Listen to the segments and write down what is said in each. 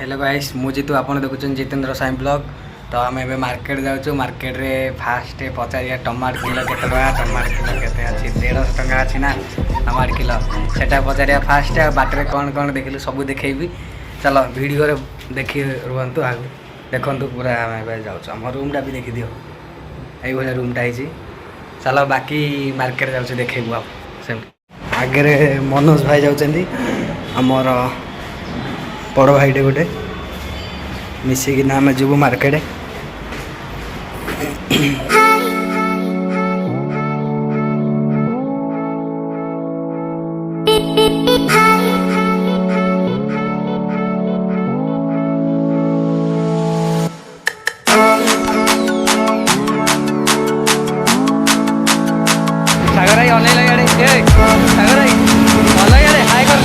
Hello guys मुझे तो आपन देखुछन जितेंद्र साई ब्लॉग। तो आम ए मार्केट जाऊँ मार्केट रे फास्ट पचारिया टमाटर किलो केते टमाटर किलो केते अच्छी 150 टंका अच्छी ना टमाटर किलो सेटा पचारिया फास्ट बाटर कौन कौन देखिलु सब देखी। चलो वीडियो रे देखी रुहतु आगे देखु पूरा आम जाऊँ आम रूमटा भी देखी दियो यही भाई रूमटा है। चलो बाकी मार्केट जाऊँ देखू आप आगे मनोज भाई जाऊँ आमर बड़ भाईटे गोटे मिसिकिना आम जीवु मार्केट। सागर भाई अनैल इे सागर भाई भल इे हाय कर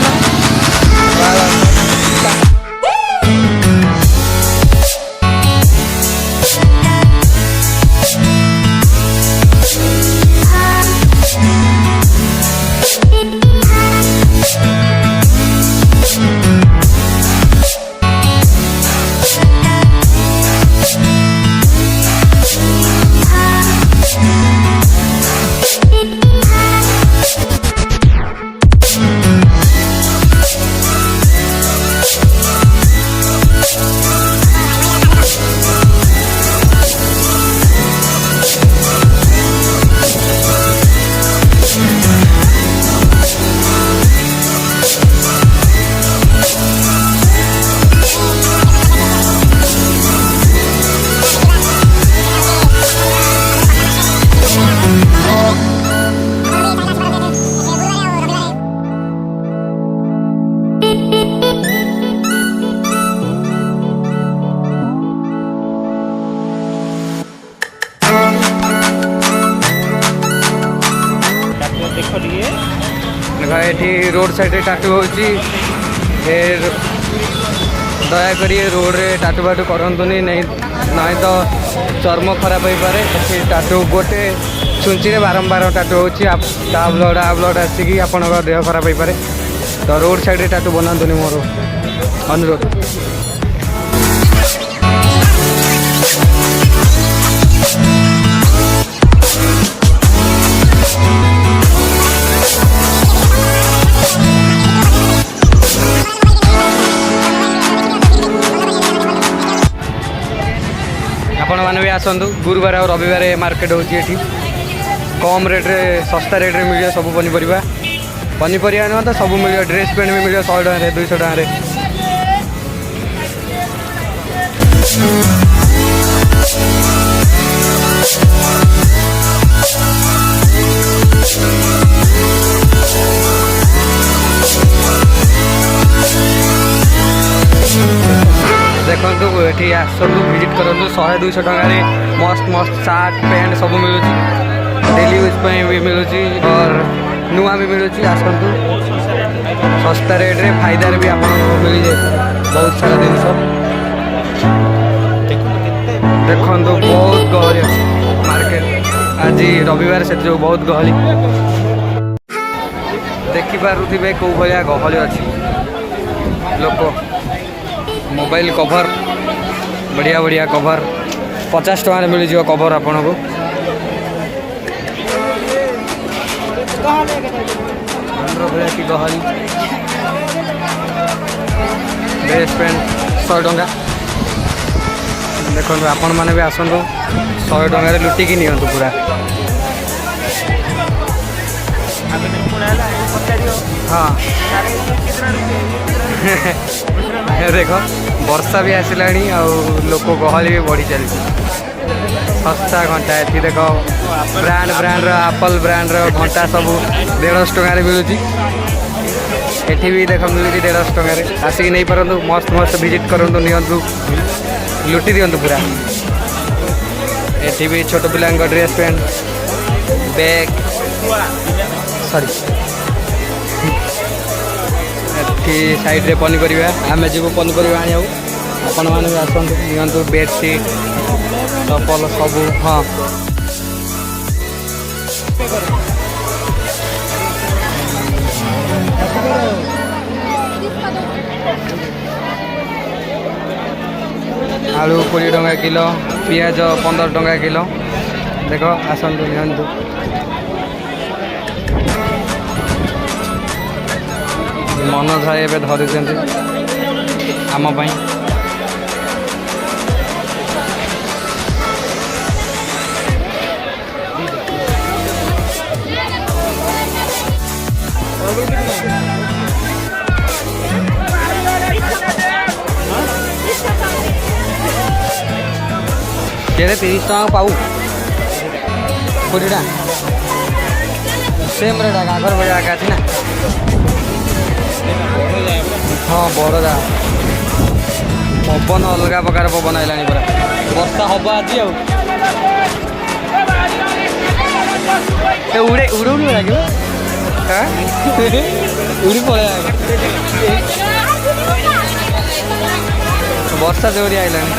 ये रोड साइड टाटू हो दयाक रोड रे टाटू बाटू करतुनि नहीं तो चर्म खराब हो पारे। टाटू गोटे छुंची रे बारंबार टाटू हो ब्लड आसिक आप देह खराब हो पारे। तो रोड साइड टाटू बनातुनि मोर अनुरोध। आपण मैंने भी आसतु गुरुवार और रविवार मार्केट हो कम रेट रे सस्ता रेट रे मिल सब पनीपरिया नुह तो सब मिल ड्रेस पैंट भी मिल 100 टकर 200 टकर। देखु ये आसतु विजिट करूँ 100-200 टकर मस्त मस्त सार्ट पैंट सब मिलूँ डेली यूज भी मिलूँ और नुआ भी मिलूँ। आसतु सस्ता रेट रे फायदा भी आप मिल जाए बहुत सारा जिन देखु बहुत गहली मार्केट आज रविवार से जो बहुत गहली देखिपे कौ भाया गहली अच्छी लोक। मोबाइल कवर बढ़िया बढ़िया कवर 50 टकर मिल जाए कवर आपन को। भाया की गहली ड्रेस पैंट 100 टंका देखो आपण मैंने भी आसतु 100 टकर लुटिकी नियंतु पूरा। हाँ देख वर्षा भी आसला लोक गहली भी बढ़ी चली सस्ता घंटा ये देख ब्रांड एप्पल ब्रांड घंटा सब 150 टकर मिलूँ। एठी भी देख मिलूँ 150 टकर आसिक नहीं पारतु मस्त मस्त विजिट करूँ नियंतु लुटि दिंतु पूरा। एठी भी छोट पिला dress pant bag sorry side रे पनीपरिया आम जीव पनीपरिया आने आपण मैंने भी आसतु नियंतु बेडसीट चपल सब। हाँ आलू 20 टंका किलो, पियाज 15 टंका किलो। देख आसतु नियंतु मन भाई ए धरी आम केड़े 30 टका पाऊ 20 सेम रेट आगर बढ़िया आगे अच्छी ना हाँ बड़ जा पवन अलग प्रकार पवन आइलानी पूरा वर्षा हम आज उड़े उड़े उड़ी लगे उड़ी पड़े वर्षा जोरी आइलानी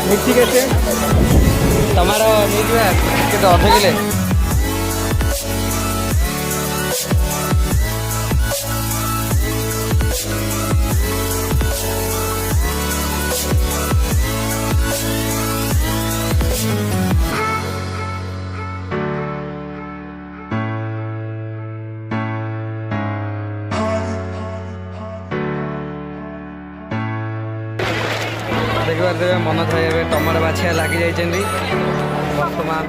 मिर्ची के टमाटो के अध किले देखिए मन था टमाटो बाछिया लगी जाइए वर्तमान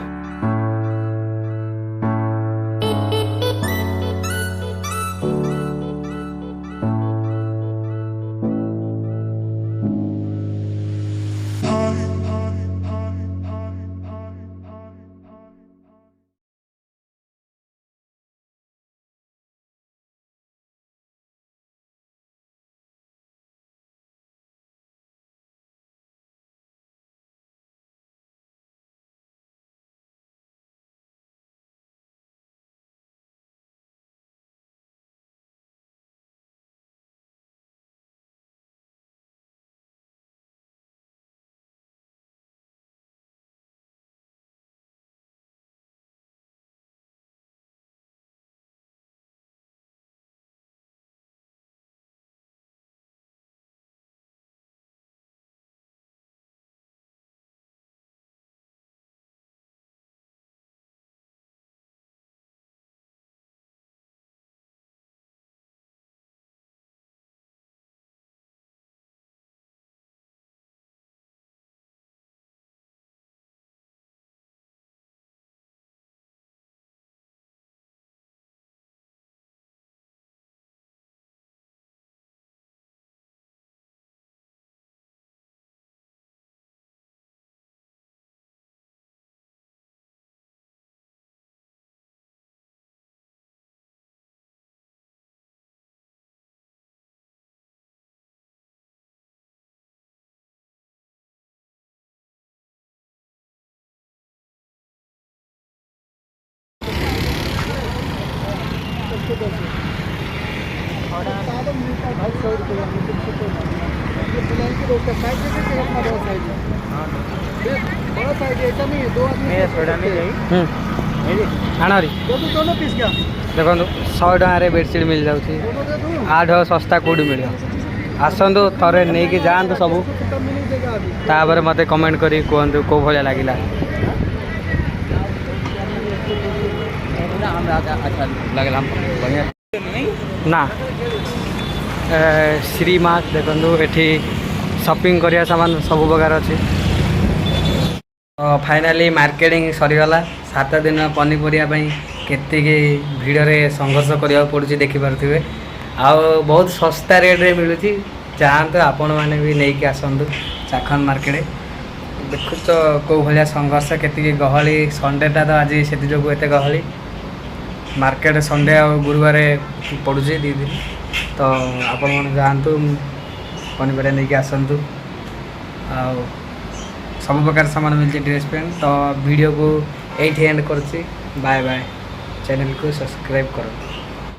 आणारी देखो 100 टकर बेडसीट मिल जाऊँगी आठ सस्ता कौटी मिल आसतु थे नहीं कि जातु सब तापर मत कमेंट करी कहतु कौ भाया लगे ना श्रीमार्ट देखो ये शॉपिंग करिया सामान सब प्रकार अच्छी फाइनाली मार्केटिंग सरीगला 7 दिन पनीपरिया केत भिड़े संघर्ष करा पड़ुଛି देखिपे आ बहुत सस्ता रेट रे मिलूँ चाहतु आपण मैंने भी नहीं कि आसतु चाखन मार्केट देखु तो कौ भाया संघर्ष के गहली संडेटा तो आज से जो एत गहली मार्केट संडे आ गुरुवार पड़ू 2 दिन तो आपण मैंने जातु पनीपरिया नहीं कि आसतु आ सब प्रकार सामान मिलती ड्रेस पैंट तो वीडियो को ये एंड कर बाय बाय चैनल को सब्सक्राइब करो।